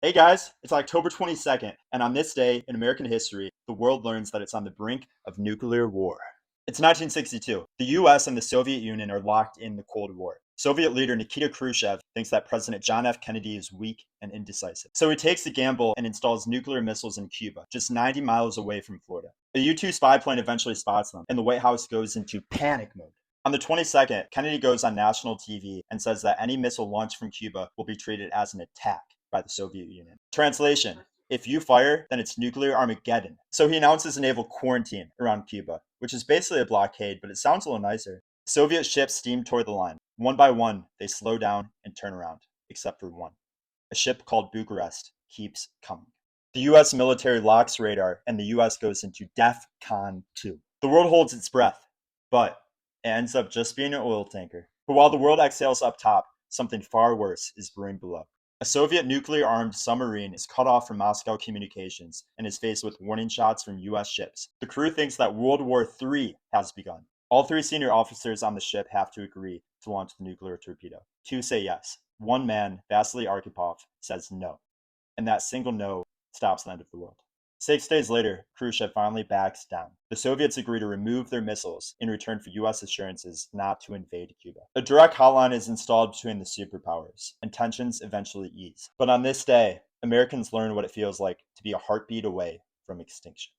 Hey guys, it's October 22nd, and on this day in American history, the world learns that it's on the brink of nuclear war. It's 1962. The US and the Soviet Union are locked in the Cold War. Soviet leader Nikita Khrushchev thinks that President John F. Kennedy is weak and indecisive. So he takes the gamble and installs nuclear missiles in Cuba, just 90 miles away from Florida. A U-2 spy plane eventually spots them, and the White House goes into panic mode. On the 22nd, Kennedy goes on national TV and says that any missile launched from Cuba will be treated as an attack by the Soviet Union. Translation: if you fire, then it's nuclear Armageddon. So he announces a naval quarantine around Cuba, which is basically a blockade, but it sounds a little nicer. Soviet ships steam toward the line. One by one, they slow down and turn around, except for one. A ship called Bucharest keeps coming. The US military locks radar, and the US goes into DEF-CON 2. The world holds its breath, but it ends up just being an oil tanker. But while the world exhales up top, something far worse is brewing below. A Soviet nuclear-armed submarine is cut off from Moscow communications and is faced with warning shots from US ships. The crew thinks that World War III has begun. All three senior officers on the ship have to agree to launch the nuclear torpedo. Two say yes. One man, Vasily Arkhipov, says no. And that single no stops the end of the world. 6 days later, Khrushchev finally backs down. The Soviets agree to remove their missiles in return for US assurances not to invade Cuba. A direct hotline is installed between the superpowers, and tensions eventually ease. But on this day, Americans learn what it feels like to be a heartbeat away from extinction.